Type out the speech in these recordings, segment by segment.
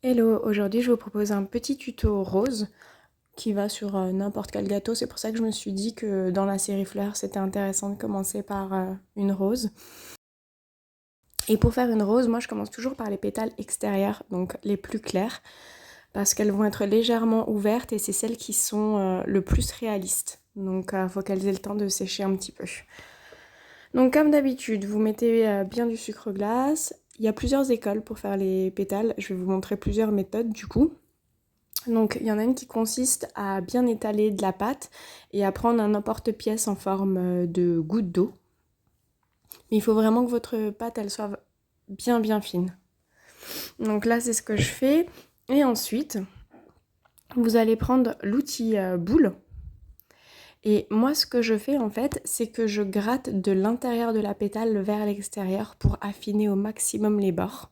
Hello, aujourd'hui je vous propose un petit tuto rose qui va sur n'importe quel gâteau. C'est pour ça que je me suis dit que dans la série fleurs c'était intéressant de commencer par une rose. Et pour faire une rose, moi je commence toujours par les pétales extérieurs, donc les plus clairs, parce qu'elles vont être légèrement ouvertes et c'est celles qui sont le plus réalistes. Donc il faut qu'elles aient le temps de sécher un petit peu. Donc comme d'habitude, vous mettez bien du sucre glace. Il y a plusieurs écoles pour faire les pétales. Je vais vous montrer plusieurs méthodes du coup. Donc il y en a une qui consiste à bien étaler de la pâte et à prendre un emporte-pièce en forme de goutte d'eau. Mais il faut vraiment que votre pâte elle soit bien fine. Donc là c'est ce que je fais. Et ensuite, vous allez prendre l'outil boule. Et moi ce que je fais en fait, c'est que je gratte de l'intérieur de la pétale vers l'extérieur pour affiner au maximum les bords.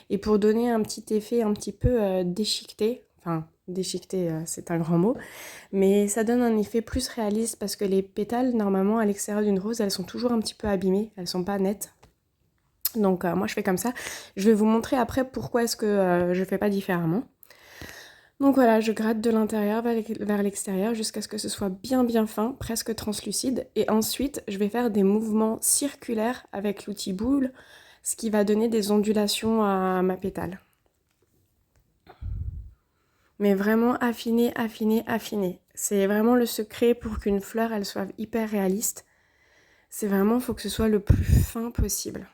Et pour donner un petit effet un petit peu déchiqueté, enfin déchiqueté c'est un grand mot, mais ça donne un effet plus réaliste parce que les pétales normalement à l'extérieur d'une rose elles sont toujours un petit peu abîmées, elles sont pas nettes. Donc moi je fais comme ça. Je vais vous montrer après pourquoi est-ce que je fais pas différemment. Donc voilà, je gratte de l'intérieur vers l'extérieur jusqu'à ce que ce soit bien fin, presque translucide. Et ensuite, je vais faire des mouvements circulaires avec l'outil boule, ce qui va donner des ondulations à ma pétale. Mais vraiment affiner. C'est vraiment le secret pour qu'une fleur, elle soit hyper réaliste. C'est vraiment, il faut que ce soit le plus fin possible.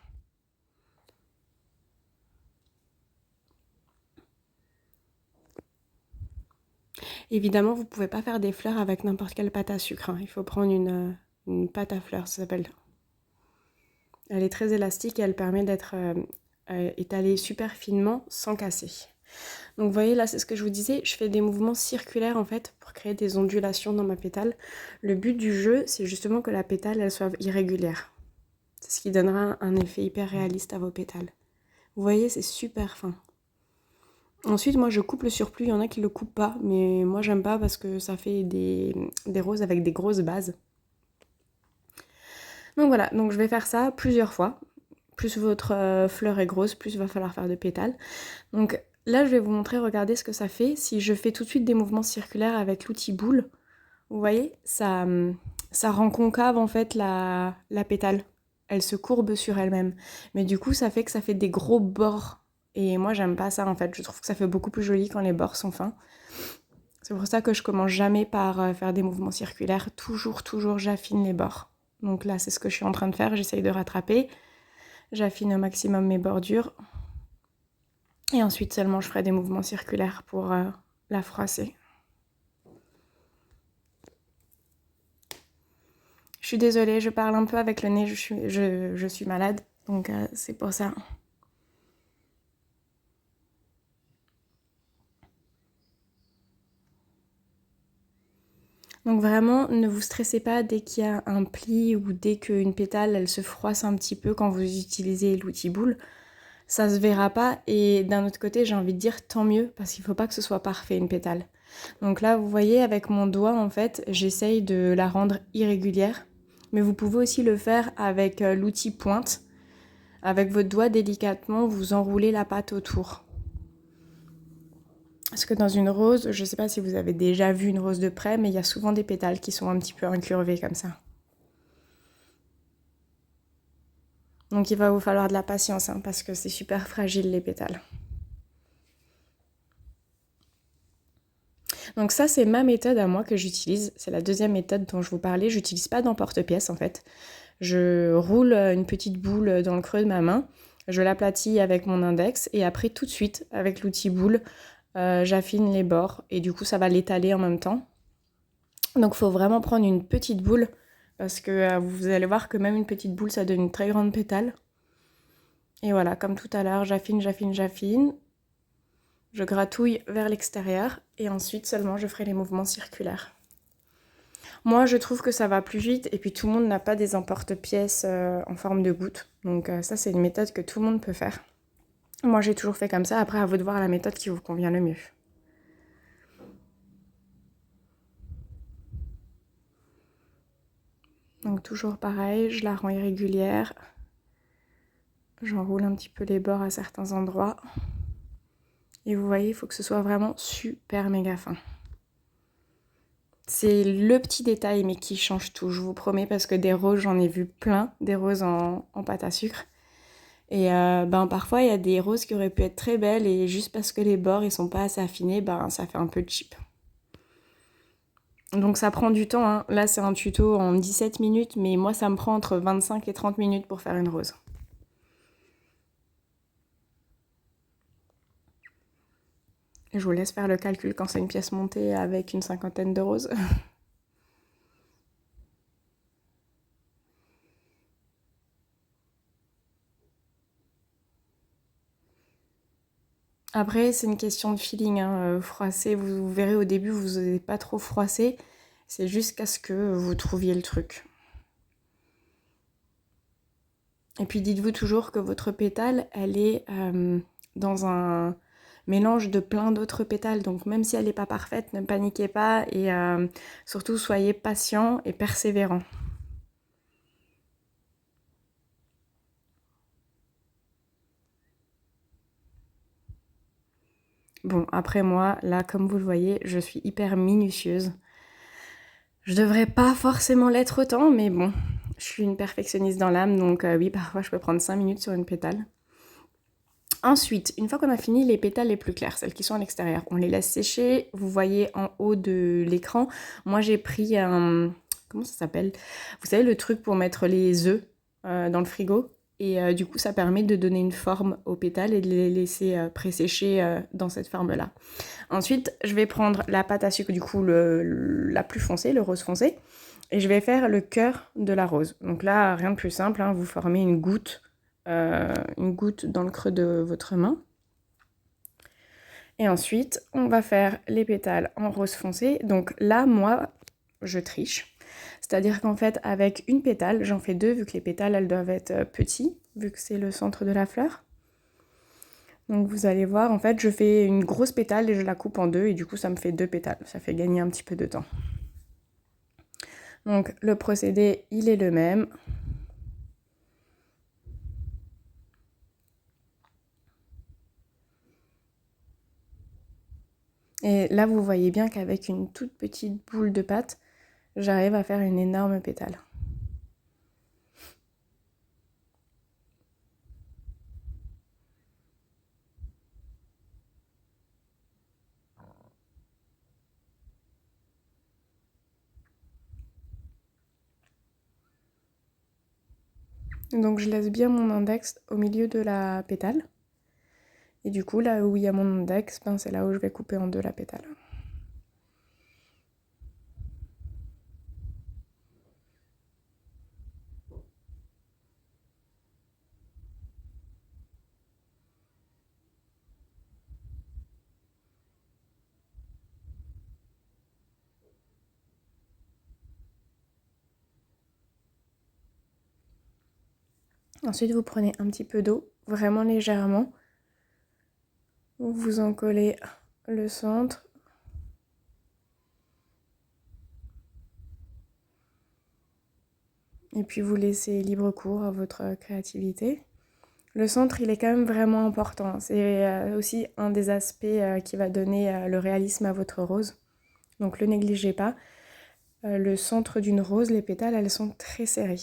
Évidemment, vous ne pouvez pas faire des fleurs avec n'importe quelle pâte à sucre, hein. Il faut prendre une pâte à fleurs, ça s'appelle. Elle est très élastique et elle permet d'être étalée super finement sans casser. Donc vous voyez là c'est ce que je vous disais, je fais des mouvements circulaires en fait pour créer des ondulations dans ma pétale. Le but du jeu c'est justement que la pétale elle soit irrégulière. C'est ce qui donnera un effet hyper réaliste à vos pétales. Vous voyez c'est super fin. Ensuite moi je coupe le surplus, il y en a qui le coupent pas, mais moi j'aime pas parce que ça fait des roses avec des grosses bases. Donc voilà, donc je vais faire ça plusieurs fois. Plus votre fleur est grosse, plus il va falloir faire de pétales. Donc là, je vais vous montrer, regardez ce que ça fait. Si je fais tout de suite des mouvements circulaires avec l'outil boule, vous voyez, ça rend concave en fait la pétale. Elle se courbe sur elle-même. Mais du coup, ça fait que ça fait des gros bords. Et moi, j'aime pas ça en fait. Je trouve que ça fait beaucoup plus joli quand les bords sont fins. C'est pour ça que je commence jamais par faire des mouvements circulaires. Toujours, j'affine les bords. Donc là, c'est ce que je suis en train de faire. J'essaye de rattraper. J'affine au maximum mes bordures. Et ensuite seulement je ferai des mouvements circulaires pour la froisser. Je suis désolée, je parle un peu avec le nez, je suis malade, donc c'est pour ça. Donc vraiment, ne vous stressez pas dès qu'il y a un pli ou dès qu'une pétale, elle se froisse un petit peu quand vous utilisez l'outil boule. Ça se verra pas et d'un autre côté, j'ai envie de dire tant mieux parce qu'il faut pas que ce soit parfait une pétale. Donc là, vous voyez, avec mon doigt, en fait, j'essaye de la rendre irrégulière. Mais vous pouvez aussi le faire avec l'outil pointe. Avec votre doigt, délicatement, vous enroulez la pâte autour. Parce que dans une rose, je ne sais pas si vous avez déjà vu une rose de près, mais il y a souvent des pétales qui sont un petit peu incurvés comme ça. Donc il va vous falloir de la patience, hein, parce que c'est super fragile les pétales. Donc ça, c'est ma méthode à moi que j'utilise. C'est la deuxième méthode dont je vous parlais. J'utilise pas d'emporte-pièce en fait. Je roule une petite boule dans le creux de ma main. Je l'aplatis avec mon index et après tout de suite, avec l'outil boule, j'affine les bords et du coup ça va l'étaler en même temps. Donc il faut vraiment prendre une petite boule parce que vous allez voir que même une petite boule ça donne une très grande pétale. Et voilà, comme tout à l'heure, j'affine. Je gratouille vers l'extérieur et ensuite seulement je ferai les mouvements circulaires. Moi je trouve que ça va plus vite et puis tout le monde n'a pas des emporte-pièces en forme de goutte. Donc ça c'est une méthode que tout le monde peut faire. Moi j'ai toujours fait comme ça, après à vous de voir la méthode qui vous convient le mieux. Donc toujours pareil, je la rends irrégulière. J'enroule un petit peu les bords à certains endroits. Et vous voyez, il faut que ce soit vraiment super méga fin. C'est le petit détail mais qui change tout, je vous promets, parce que des roses, j'en ai vu plein, des roses en pâte à sucre. Et parfois, il y a des roses qui auraient pu être très belles et juste parce que les bords ils sont pas assez affinés, ça fait un peu cheap. Donc ça prend du temps, hein. Là c'est un tuto en 17 minutes, mais moi ça me prend entre 25 et 30 minutes pour faire une rose. Et je vous laisse faire le calcul quand c'est une pièce montée avec une cinquantaine de roses. Après, c'est une question de feeling, hein. Froisser, vous verrez au début, vous n'osez pas trop froisser. C'est jusqu'à ce que vous trouviez le truc. Et puis dites-vous toujours que votre pétale, elle est dans un mélange de plein d'autres pétales. Donc même si elle n'est pas parfaite, ne paniquez pas et surtout soyez patient et persévérant. Bon, après moi, là, comme vous le voyez, je suis hyper minutieuse. Je devrais pas forcément l'être autant, mais bon, je suis une perfectionniste dans l'âme, donc oui, parfois je peux prendre 5 minutes sur une pétale. Ensuite, une fois qu'on a fini les pétales les plus clairs, celles qui sont à l'extérieur, on les laisse sécher. Vous voyez en haut de l'écran, moi j'ai pris un... Comment ça s'appelle? Vous savez, le truc pour mettre les œufs dans le frigo. Et du coup, ça permet de donner une forme aux pétales et de les laisser présécher dans cette forme-là. Ensuite, je vais prendre la pâte à sucre, du coup, la plus foncée, le rose foncé. Et je vais faire le cœur de la rose. Donc là, rien de plus simple, hein, vous formez une goutte dans le creux de votre main. Et ensuite, on va faire les pétales en rose foncé. Donc là, moi, je triche. C'est-à-dire qu'en fait, avec une pétale, j'en fais deux, vu que les pétales, elles doivent être petits, vu que c'est le centre de la fleur. Donc vous allez voir, en fait, je fais une grosse pétale et je la coupe en deux, et du coup, ça me fait deux pétales. Ça fait gagner un petit peu de temps. Donc le procédé, il est le même. Et là, vous voyez bien qu'avec une toute petite boule de pâte, j'arrive à faire une énorme pétale. Donc je laisse bien mon index au milieu de la pétale. Et du coup, là où il y a mon index, c'est là où je vais couper en deux la pétale. Ensuite, vous prenez un petit peu d'eau, vraiment légèrement. Vous en collez le centre. Et puis vous laissez libre cours à votre créativité. Le centre, il est quand même vraiment important. C'est aussi un des aspects qui va donner le réalisme à votre rose. Donc le négligez pas. Le centre d'une rose, les pétales, elles sont très serrées.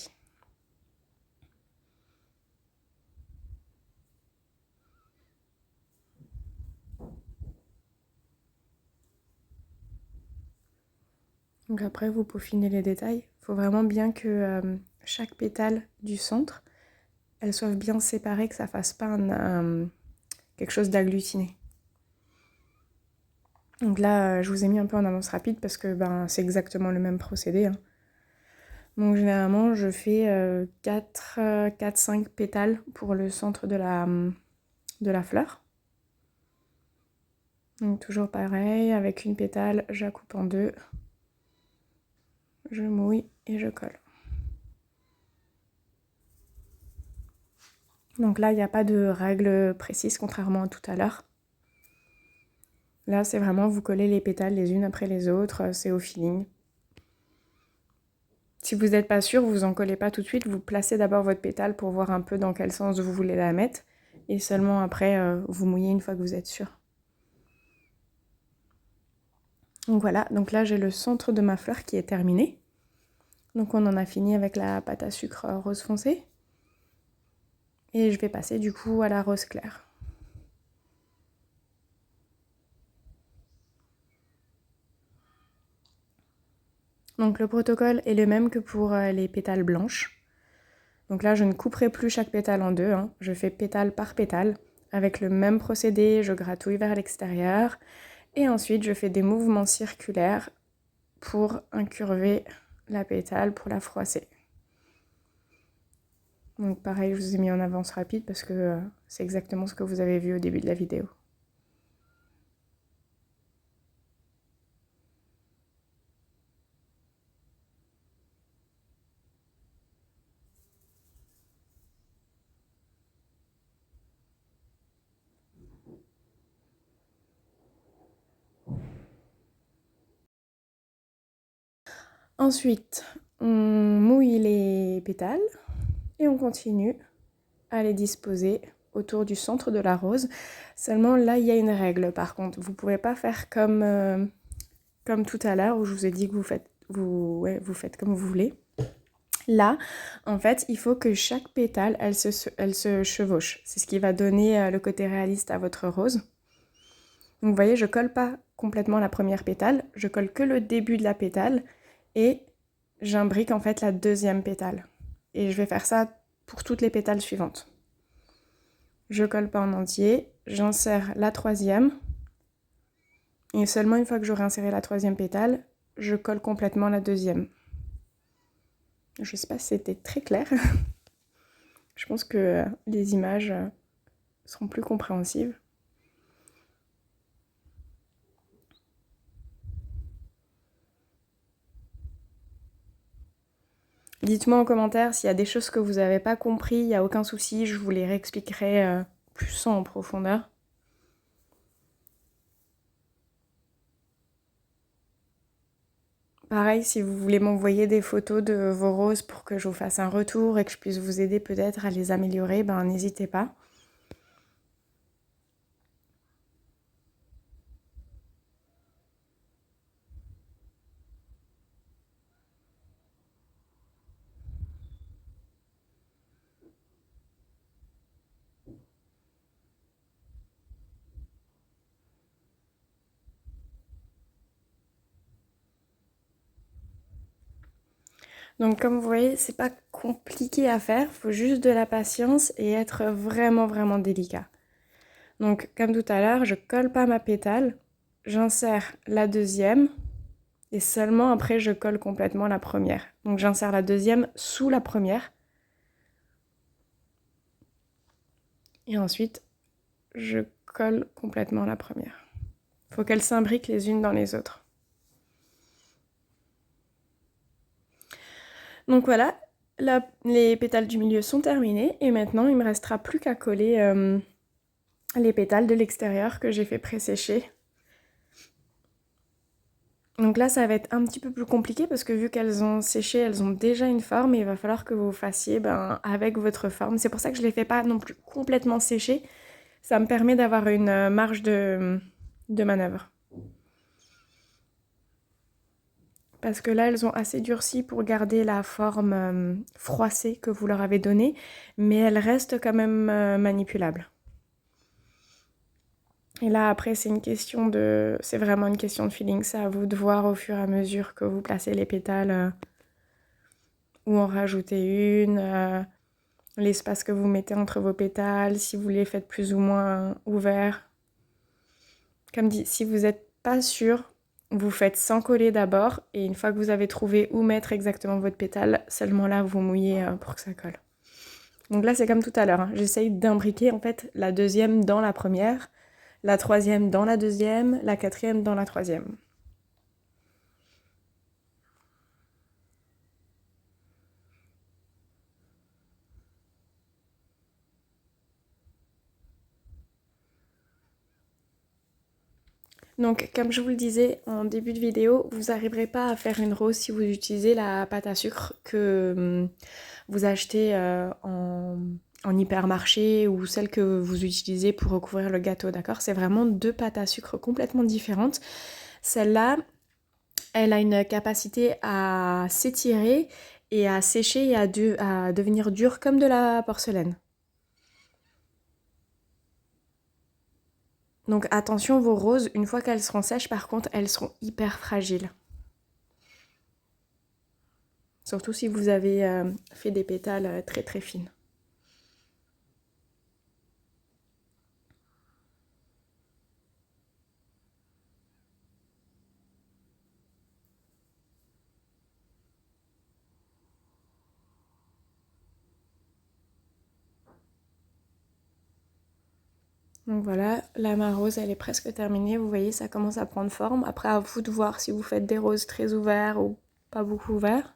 Donc après, vous peaufinez les détails. Il faut vraiment bien que chaque pétale du centre, elle soit bien séparée, que ça fasse pas quelque chose d'agglutiné. Donc là, je vous ai mis un peu en avance rapide parce que c'est exactement le même procédé, hein. Donc généralement, je fais 4-5 pétales pour le centre de la fleur. Donc toujours pareil, avec une pétale, je la coupe en deux. Je mouille et je colle. Donc là, il n'y a pas de règle précise, contrairement à tout à l'heure. Là, c'est vraiment vous collez les pétales les unes après les autres, c'est au feeling. Si vous n'êtes pas sûr, vous en collez pas tout de suite, vous placez d'abord votre pétale pour voir un peu dans quel sens vous voulez la mettre. Et seulement après, vous mouillez une fois que vous êtes sûr. Donc voilà, donc là j'ai le centre de ma fleur qui est terminé. Donc on en a fini avec la pâte à sucre rose foncé. Et je vais passer du coup à la rose claire. Donc le protocole est le même que pour les pétales blanches. Donc là je ne couperai plus chaque pétale en deux, hein. Je fais pétale par pétale. Avec le même procédé, je gratouille vers l'extérieur. Et ensuite je fais des mouvements circulaires pour incurver la pétale, pour la froisser. Donc pareil, je vous ai mis en avance rapide parce que c'est exactement ce que vous avez vu au début de la vidéo. Ensuite, on mouille les pétales et on continue à les disposer autour du centre de la rose. Seulement là, il y a une règle par contre. Vous ne pouvez pas faire comme tout à l'heure où je vous ai dit que vous faites comme vous voulez. Là, en fait, il faut que chaque pétale, elle se chevauche. C'est ce qui va donner le côté réaliste à votre rose. Donc vous voyez, je colle pas complètement la première pétale, je colle que le début de la pétale et j'imbrique en fait la deuxième pétale. Et je vais faire ça pour toutes les pétales suivantes. Je colle pas en entier, j'insère la troisième et seulement une fois que j'aurai inséré la troisième pétale, je colle complètement la deuxième. Je sais pas si c'était très clair. Je pense que les images seront plus compréhensibles. Dites-moi en commentaire s'il y a des choses que vous n'avez pas compris, il n'y a aucun souci, je vous les réexpliquerai plus en profondeur. Pareil, si vous voulez m'envoyer des photos de vos roses pour que je vous fasse un retour et que je puisse vous aider peut-être à les améliorer, ben n'hésitez pas. Donc comme vous voyez, c'est pas compliqué à faire, il faut juste de la patience et être vraiment vraiment délicat. Donc comme tout à l'heure, je colle pas ma pétale, j'insère la deuxième et seulement après je colle complètement la première. Donc j'insère la deuxième sous la première. Et ensuite, je colle complètement la première. Il faut qu'elles s'imbriquent les unes dans les autres. Donc voilà, les pétales du milieu sont terminés et maintenant il me restera plus qu'à coller les pétales de l'extérieur que j'ai fait pré-sécher. Donc là ça va être un petit peu plus compliqué parce que vu qu'elles ont séché, elles ont déjà une forme et il va falloir que vous fassiez avec votre forme. C'est pour ça que je ne les fais pas non plus complètement sécher. Ça me permet d'avoir une marge de manœuvre. Parce que là, elles ont assez durci pour garder la forme froissée que vous leur avez donnée, mais elles restent quand même manipulables. Et là, après, c'est vraiment une question de feeling. C'est à vous de voir au fur et à mesure que vous placez les pétales où en rajouter une, l'espace que vous mettez entre vos pétales, si vous les faites plus ou moins ouverts. Comme dit, si vous n'êtes pas sûr, vous faites sans coller d'abord et une fois que vous avez trouvé où mettre exactement votre pétale, seulement là vous mouillez pour que ça colle. Donc là c'est comme tout à l'heure, hein. J'essaye d'imbriquer en fait la deuxième dans la première, la troisième dans la deuxième, la quatrième dans la troisième. Donc comme je vous le disais en début de vidéo, vous n'arriverez pas à faire une rose si vous utilisez la pâte à sucre que vous achetez en hypermarché ou celle que vous utilisez pour recouvrir le gâteau, d'accord? C'est vraiment deux pâtes à sucre complètement différentes. Celle-là, Elle a une capacité à s'étirer et à sécher et à devenir dure comme de la porcelaine. Donc attention, vos roses, une fois qu'elles seront sèches, par contre, elles seront hyper fragiles. Surtout si vous avez fait des pétales très très fines. Donc voilà, ma rose, elle est presque terminée. Vous voyez, ça commence à prendre forme. Après, à vous de voir si vous faites des roses très ouverts ou pas beaucoup ouverts.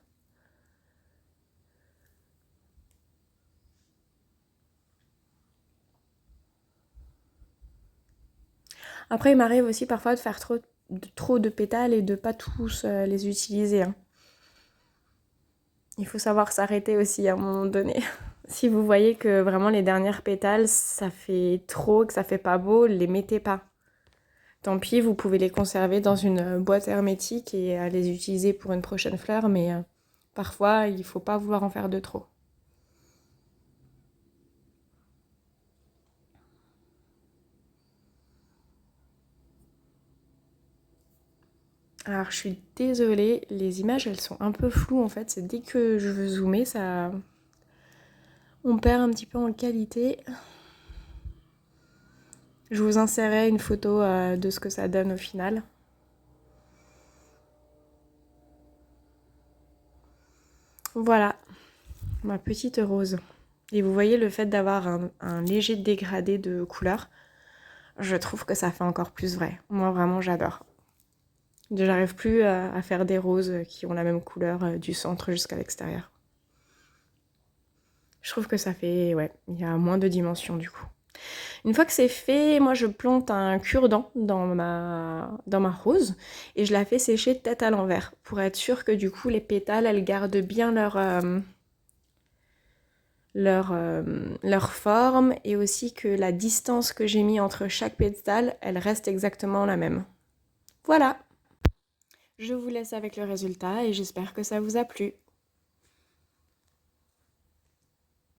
Après, il m'arrive aussi parfois de faire trop de pétales et de pas tous les utiliser, hein. Il faut savoir s'arrêter aussi à un moment donné. Si vous voyez que vraiment les dernières pétales, ça fait trop, que ça fait pas beau, les mettez pas. Tant pis, vous pouvez les conserver dans une boîte hermétique et les utiliser pour une prochaine fleur, mais parfois, il faut pas vouloir en faire de trop. Alors, je suis désolée, les images, elles sont un peu floues en fait. C'est dès que je veux zoomer, ça... on perd un petit peu en qualité. Je vous insérerai une photo de ce que ça donne au final. Voilà, ma petite rose. Et vous voyez le fait d'avoir un léger dégradé de couleur, je trouve que ça fait encore plus vrai. Moi vraiment j'adore. J'arrive plus à faire des roses qui ont la même couleur du centre jusqu'à l'extérieur. Je trouve que ça fait, ouais, il y a moins de dimensions du coup. Une fois que c'est fait, moi je plante un cure-dent dans ma rose et je la fais sécher tête à l'envers pour être sûre que du coup les pétales elles gardent bien leur forme et aussi que la distance que j'ai mis entre chaque pétale elle reste exactement la même. Voilà, je vous laisse avec le résultat et j'espère que ça vous a plu.